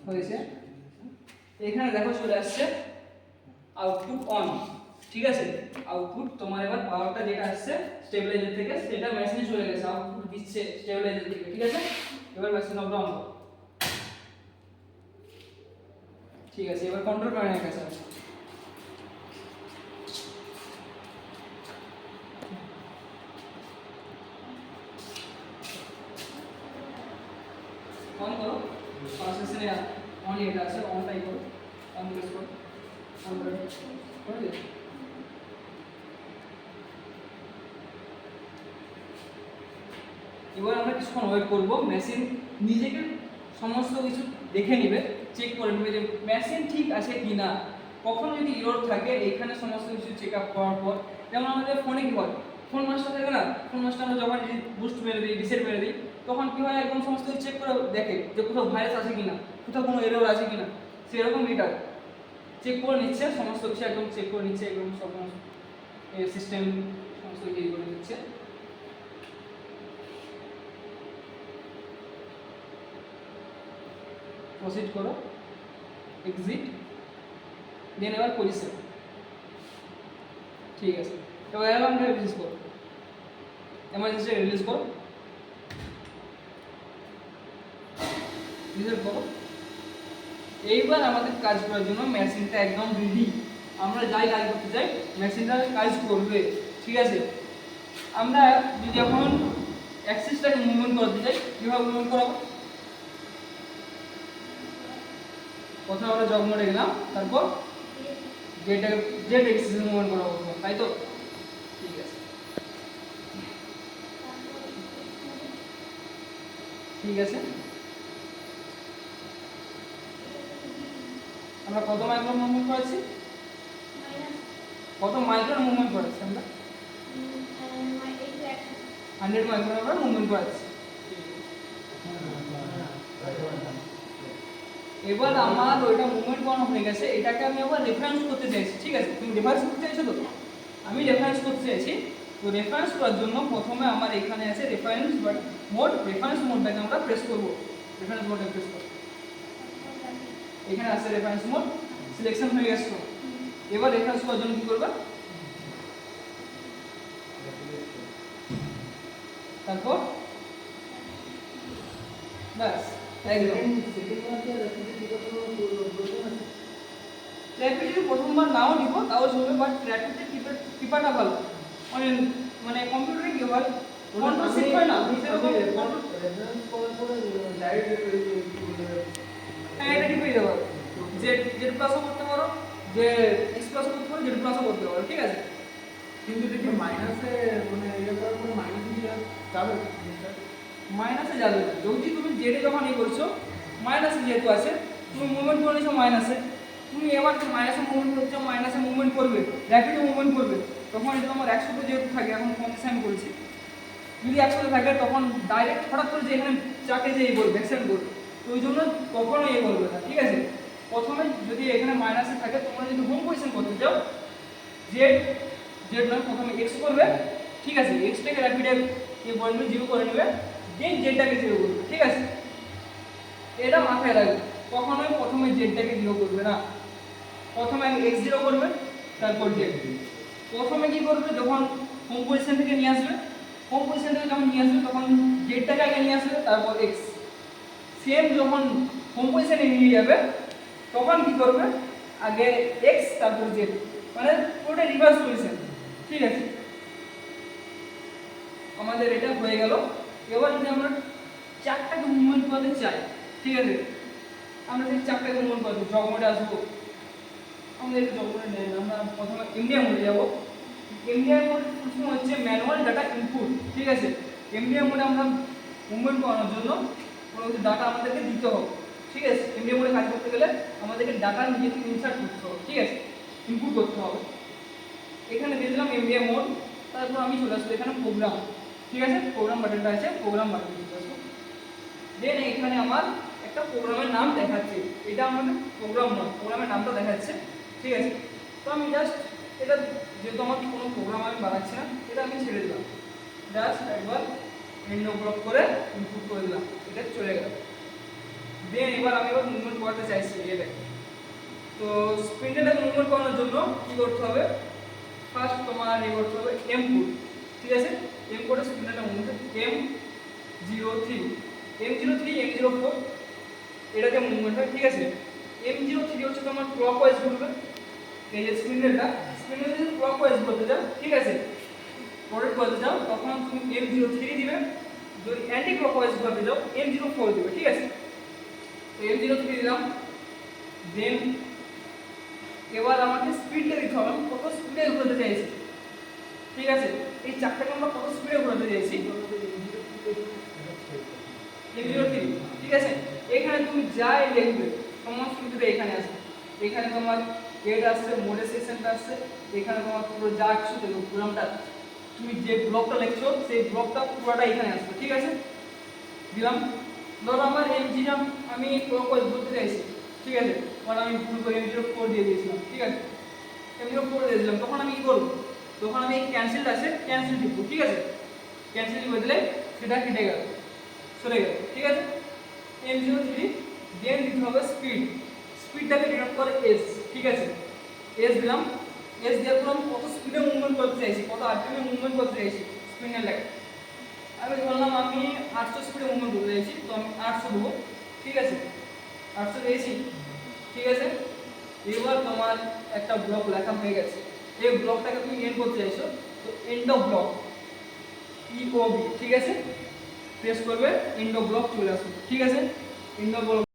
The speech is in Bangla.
হয়েছে। এখানে দেখো চলে আসছে আউটপুট অন, ঠিক আছে। আউটপুট তোমার এবার পাওয়ারটা যেটা আসছে স্টেবিলাইজার থেকে সেটা মেশিনে চলে গেছে, আউটপুট দিচ্ছে স্টেবিলাইজার থেকে, ঠিক আছে। এবার মেশিন অফ অন, ঠিক আছে। এবার কন্ট্রোল প্যানেলের কাছে আসো। অন করো, ফার্স্ট সেশনে অন এটা আছে, অনটাই করো, অন প্রেস করো, অন করে দিও। এবার আমরা কিছুক্ষণ ওয়েট করবো, মেশিন নিজেকে সমস্ত কিছু দেখে নেবে, চেক করে নেবে যে মেশিন ঠিক আছে কি না। কখন যদি ইরর থাকে এখানে সমস্ত কিছু চেক আপ করার পর, যেমন আমাদের ফোনে কি হয়, ফোন মাস্টার থাকে না, ফোন মাস্টার আমরা যখন বুস্ট মেরে দিই, রিসেট মেরে দিই, তখন কি হয় একদম সমস্ত কিছু চেক করে দেখে যে কোথাও ভাইরাস আছে কিনা, কোথাও কোনো এরর আছে কিনা। সেরকম এটা চেক করে নিচ্ছে, সমস্ত কিছু একদম চেক করে নিচ্ছে, একদম সব সিস্টেম সমস্ত কিছু করে নিচ্ছে। প্রসিড করো, এক্সিট, দেন এবার পজিশন, ঠিক আছে। এবার অ্যালার্মটা রিলিজ করো, এমার্জেন্সি রিলিজ করো, রিলিজ করো। এইবার আমাদের কাজ করার জন্য মেশিনটা একদম রেডি, আমরা যাই কাজ করতে চাই মেশিনটা কাজ করবে, ঠিক আছে। আমরা যদি এখন অ্যাক্সিসটাকে মুভমেন্ট করতে চাই, কীভাবে মুভমেন্ট করাবো? প্রথমে আমরা জগ মোডে গেলাম, তারপর জেড অ্যাক্সিস মুভমেন্ট করাবো, তাই তো? ঠিক আছে, ঠিক আছে। আমরা কত মাইক্রন মুভমেন্ট করেছি? কত মাইক্রন মুভমেন্ট করেছি আমরা? 100 মাইক্রন আমরা মুভমেন্ট করেছি। এবার আমার ওইটা মুভমেন্ট করানো হয়ে গেছে, এটাকে আমি আবার রেফারেন্স করতে চাইছি, ঠিক আছে। তুমি রেফারেন্স করতে চাইছো তো? আমি রেফারেন্স করতে চাইছি। তো রেফারেন্স করার জন্য প্রথমে আমার এখানে আছে রেফারেন্স মোড, রেফারেন্স মোডটাকে আমরা প্রেস করব। রেফারেন্স মোডে প্রেস করব, এখানে আছে রেফারেন্স মোড, সিলেকশন হয়ে গেছে। এবার রেফারেন্স করার জন্য কি করবে? তারপর বাস একদম র্যাপিডলি প্রথমবার নাও দিব তাও চলবে, বাট র্যাপিডলি টিপাটা ভালো। মানে মানে কম্পিউটারে কি হয়, কন্ট্রোল শিফট হয় না, হ্যাঁ এটা টিপে দিতে পারো, জেড প্লাসও করতে পারো, যে এক্স প্লাসও করতে পারো, জেড প্লাসও করতে পারো, ঠিক আছে। কিন্তু দেখি মাইনাসে মানে ইয়ে করার পরে মাইনাসে যাবে, মাইনাসে যাবে না। যদি তুমি জেডে যখন এই করছো, মাইনাসে যেহেতু আছে, তুমি মুভমেন্ট করে নিছো মাইনাসে, তুমি এবার যে মাইনাসে মুভমেন্ট করছো, মাইনাসে মুভমেন্ট করবে, র্যাপিড মুভমেন্ট করবে, তখন এটা তোমার 100 যেহেতু থাকে, এখন 50 আমি বলছি, যদি 100 থাকে তখন ডাইরেক্ট হঠাৎ করে যে এখানে চাকে যে এই বলবে অ্যাক্সেন্ট করবে, তো ওই জন্য কখনো এই বলবে না, ঠিক আছে। প্রথমে যদি এখানে মাইনাসে থাকে, তোমরা যদি হোম পজিশন করতে চাও, জেড জেড নয়, প্রথমে এক্স করবে, ঠিক আছে। এক্সটাকে র্যাপিডে এই বলবে 0 করে নেবে, দেন জেডটাকে 0 করবে, ঠিক আছে। এটা মাথায় রাখবে, কখনোই প্রথমে জেডটাকে 0 করবে না, প্রথমে এক্স 0 করবে, তারপর জেড। প্রথমে কি করবে, যখন হোম পজিশন থেকে নিয়ে আসবে, হোম পজিশন থেকে যখন নিয়ে আসবে তখন জেডটাকে আগে নিয়ে আসবে, তারপর এক্স। সেম যখন হোম পজিশনে নিয়ে যাবে তখন কি করবে, আগে এক্স তারপর জেড, মানে পুরোটা রিভার্স পজিশন, ঠিক আছে। আমাদের এটা হয়ে গেল। এবার যদি আমরা চারটাকে মুভমেন্ট করতে চাই, ঠিক আছে, আমরা যদি চারটাকে মুভমেন্ট করতে জগ মোডে আসবো, আমাদের জগ মোডে নেই, আমরা প্রথমে ইন্ডিয়া মোডে যাবো। ইন্ডিয়া মোড প্রথমে হচ্ছে ম্যানুয়াল ডাটা ইনপুট, ঠিক আছে। ইন্ডিয়া মোডে আমরা মুভমেন্ট করানোর জন্য কোনো কিছু ডাটা আমাদেরকে দিতে হবে, ঠিক আছে। ইন্ডিয়া মোডে কাজ করতে গেলে আমাদেরকে ডাটা নিজে থেকে ইনসার্ট করতে হবে, ঠিক আছে, ইনপুট করতে হবে। এখানে দিয়ে দিলাম এমবিএ মোড, তারপর আমি চলে আসবো এখানে প্রোগ্রাম, ঠিক আছে। প্রোগ্রাম বাটনটা আছে, প্রোগ্রাম বাটন চলে আসবো। দেন এখানে আমার একটা প্রোগ্রামের নাম দেখাচ্ছে, এটা আমাদের প্রোগ্রাম নয়, প্রোগ্রামের নামটা দেখাচ্ছে, ঠিক আছে। তো আমি জাস্ট এটা, যেহেতু আমার কোনো প্রোগ্রাম আমি বানাচ্ছি না, এটা আমি ছেড়ে দিলাম, জাস্ট একবার উইন্ডো ব্লক করে ইনপুট করে দিলাম, এটা চলে গেল। দেন এবার মুভমেন্ট করাতে চাইছি এটা। তো স্পিন্ডেলটাকে মুভমেন্ট করানোর জন্য কি করতে হবে, ফার্স্ট তোমার এই করতে হবে এম কোড, ঠিক আছে। এম কোডে স্পিন্ডেলটা মুভমেন্ট M03 M04 এটাকে মুভমেন্ট হয়, ঠিক আছে। M03 হচ্ছে তোমার ক্লকওয়াইজ ঘুরবে, এই যে স্পিন্ডেলটা যদি ক্লকওয়াইজ ঘুরতে যাও, ঠিক আছে, রোটেট করতে যাও তখন তুমি M03 দিবে, যদি অ্যান্টি ক্লকওয়াইজ ঘুরতে যাও M04 দিবে, ঠিক আছে। তো M03 দিলাম। দেন এবার আমাকে স্পিডটা দিতে হবে, আমি কত স্পিডে ঘুরতে চাইছি, ঠিক আছে। এই চারটাকে আমরা কত স্পিডে ঘুরতে চাইছি M03, ঠিক আছে। এখানে তুমি যাই লিখবে সমস্ত কিছু এখানে আছে, এখানে তোমার গেট আসছে, মডিফিকেশনটা আসছে, এখানে তোমার পুরো যা কিছু দেখো প্রোগ্রামটা, তুমি যে ব্লকটা লিখছো সেই ব্লকটা পুরোটা এখানে আসবে, ঠিক আছে। দিলাম। ধরো আমার এমজিটা আমি ক্লকওয়াইজ বলতে চাইছি, ঠিক আছে, মানে আমি ভুল করে M04 দিয়ে দিয়েছিলাম, ঠিক আছে, M04 দিয়ে দিলাম, তখন আমি কি করবো, তখন আমি এই ক্যান্সেলটা আছে ক্যান্সেল টিপবো, ঠিক আছে। ক্যান্সেল বদলে সেটা কেটে গেল, সরে গেল, ঠিক আছে। M03 দেন দিতে হবে স্পিডটাকে ডিনোট করে S, ঠিক আছে। S দিলাম। S দেওয়ার পর আমি কত স্পিডে মুভমেন্ট করতে চাইছি, কত আরপিএম এ মুভমেন্ট করতে চাইছি স্পিন্ডেলটাকে, আমি ধরলাম আমি 800 স্পিডে মুভমেন্ট করতে চাইছি, তো আমি 800 দেবো, ঠিক আছে। 800 দিয়েছি, ঠিক আছে। এবার তোমার একটা ব্লক লেখা হয়ে গেছে, এই ব্লকটাকে তুমি এন্ড করতে চাইছো, তো এন্ড অফ ব্লক EOB, ঠিক আছে, প্রেস করবে, এন্ড অফ ব্লক চলে আসবে, ঠিক আছে। End of block